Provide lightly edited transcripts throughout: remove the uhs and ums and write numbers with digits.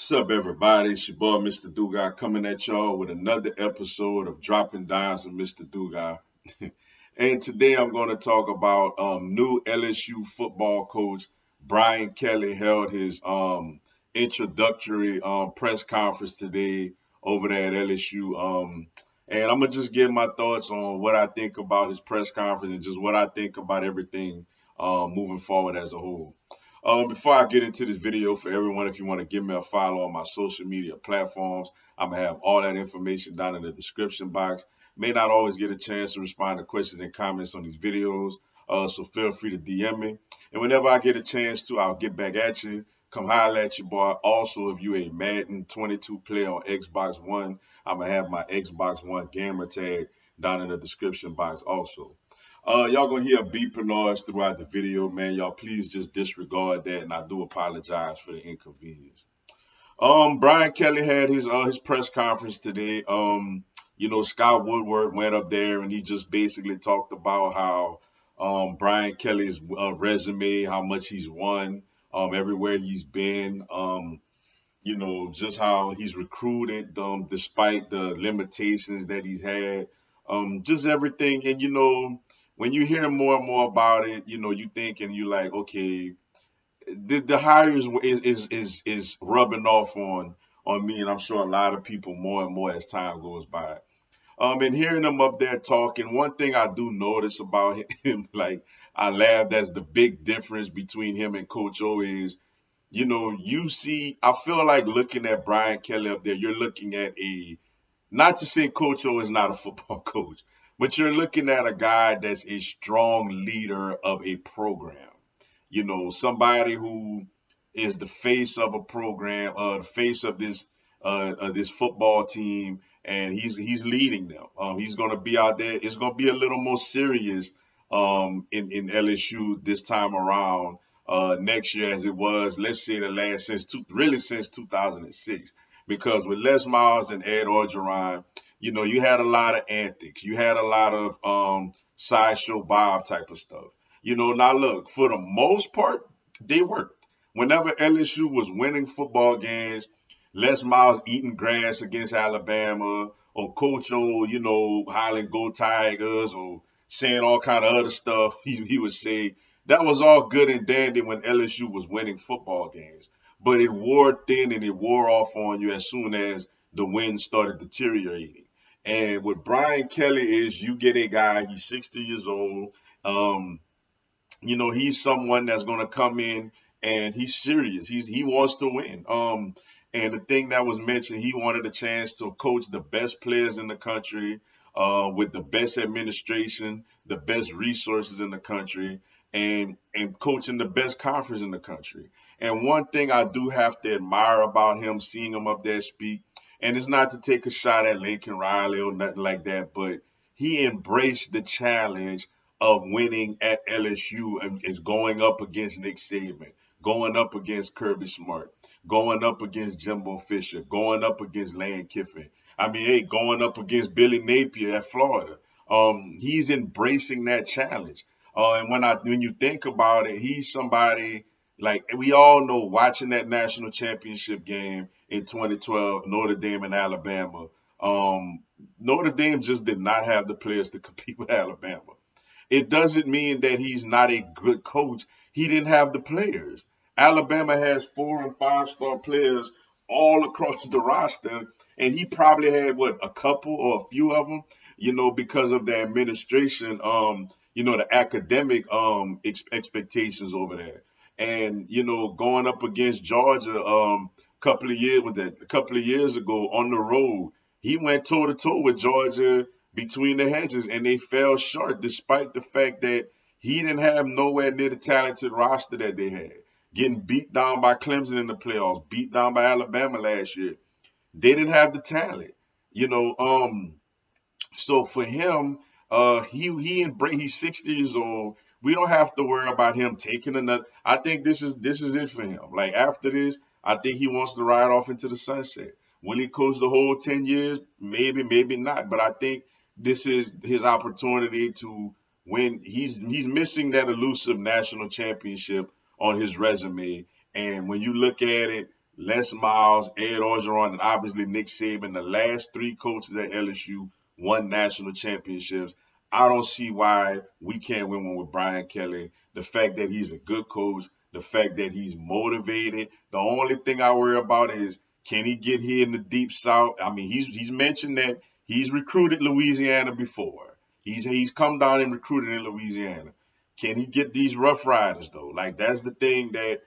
What's up, everybody? It's your boy, Mr. Dugai, coming at y'all with another episode of Dropping Dimes with Mr. Dugai. And today I'm going to talk about new LSU football coach Brian Kelly held his introductory press conference today over there at LSU. And I'm going to just give my thoughts on what I think about his press conference and just what I think about everything moving forward as a whole. Before I get into this video, for everyone, if you want to give me a follow on my social media platforms, I'm going to have all that information down in the description box. May not always get a chance to respond to questions and comments on these videos, so feel free to DM me. And whenever I get a chance to, I'll get back at you. Come holler at your boy. Also, if you a Madden 22 player on Xbox One, I'm going to have my Xbox One gamer tag down in the description box also. Y'all gonna hear a beeping noise throughout the video, man. Y'all please just disregard that, and I do apologize for the inconvenience. Brian Kelly had his press conference today. Scott Woodward went up there and he just basically talked about how Brian Kelly's resume, how much he's won, everywhere he's been. Just how he's recruited, despite the limitations that he's had, just everything. And when you hear more and more about it, you think and you like, okay, the hire is rubbing off on me, and I'm sure a lot of people more and more as time goes by. And hearing him up there talking, one thing I do notice about him, like I laugh, that's the big difference between him and Coach O is I feel like looking at Brian Kelly up there, you're looking at not to say Coach O is not a football coach, but you're looking at a guy that's a strong leader of a program. Somebody who is the face of a program, the face of this football team, and he's leading them. He's going to be out there. It's going to be a little more serious in LSU this time around next year as it was, let's say, the last since 2006. Because with Les Miles and Ed Orgeron, you had a lot of antics. You had a lot of sideshow Bob type of stuff. Now look, for the most part, they worked. Whenever LSU was winning football games, Les Miles eating grass against Alabama, or Coach O, hollering "Go Tigers," or saying all kind of other stuff, he would say that was all good and dandy when LSU was winning football games. But it wore thin and it wore off on you as soon as the wind started deteriorating. And what Brian Kelly is, you get a guy, he's 60 years old. Um, he's someone that's going to come in and he's serious. He wants to win. And the thing that was mentioned, he wanted a chance to coach the best players in the country, with the best administration, the best resources in the country, and coaching the best conference in the country. And one thing I do have to admire about him, seeing him up there speak, and it's not to take a shot at Lincoln Riley or nothing like that, but he embraced the challenge of winning at LSU and is going up against Nick Saban, going up against Kirby Smart, going up against Jimbo Fisher, going up against Lane Kiffin. I mean, hey, going up against Billy Napier at Florida. He's embracing that challenge. And when you think about it, he's somebody like we all know watching that national championship game in 2012, Notre Dame and Alabama. Notre Dame just did not have the players to compete with Alabama. It doesn't mean that he's not a good coach. He didn't have the players. Alabama has 4 and 5 star players all across the roster, and he probably had a couple or a few of them, because of the administration, the academic expectations over there. And going up against Georgia a couple of years ago on the road, he went toe to toe with Georgia between the hedges, and they fell short despite the fact that he didn't have nowhere near the talented roster that they had. Getting beat down by Clemson in the playoffs, beat down by Alabama last year. They didn't have the talent, you know. So for him, he's 60 years old. We don't have to worry about him taking another. I think this is it for him. Like after this, I think he wants to ride off into the sunset. Will he coach the whole 10 years? Maybe, maybe not. But I think this is his opportunity to win. He's missing that elusive national championship on his resume. And when you look at it, Les Miles, Ed Orgeron, and obviously Nick Saban, the last three coaches at LSU won national championships. I don't see why we can't win one with Brian Kelly. The fact that he's a good coach, the fact that he's motivated. The only thing I worry about is, can he get here in the deep south? I mean, he's mentioned that he's recruited Louisiana before. He's come down and recruited in Louisiana. Can he get these Rough Riders though? Like, that's the thing that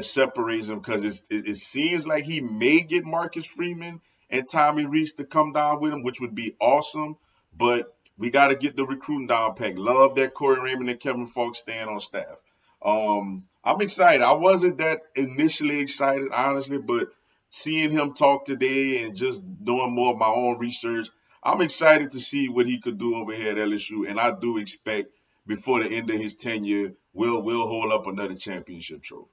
separates him, because it seems like he may get Marcus Freeman and Tommy Reese to come down with him, which would be awesome. But we got to get the recruiting down pack. Love that Corey Raymond and Kevin Falk staying on staff. I'm excited. I wasn't that initially excited, honestly, but seeing him talk today and just doing more of my own research, I'm excited to see what he could do over here at LSU. And I do expect before the end of his tenure, we'll hold up another championship trophy.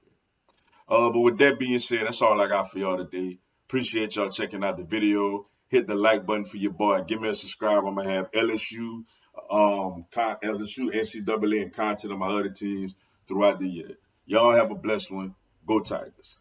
But with that being said, that's all I got for y'all today. Appreciate y'all checking out the video. Hit the like button for your boy. Give me a subscribe. I'm gonna have LSU, LSU, NCAA, and content on my other teams throughout the year. Y'all have a blessed one. Go Tigers.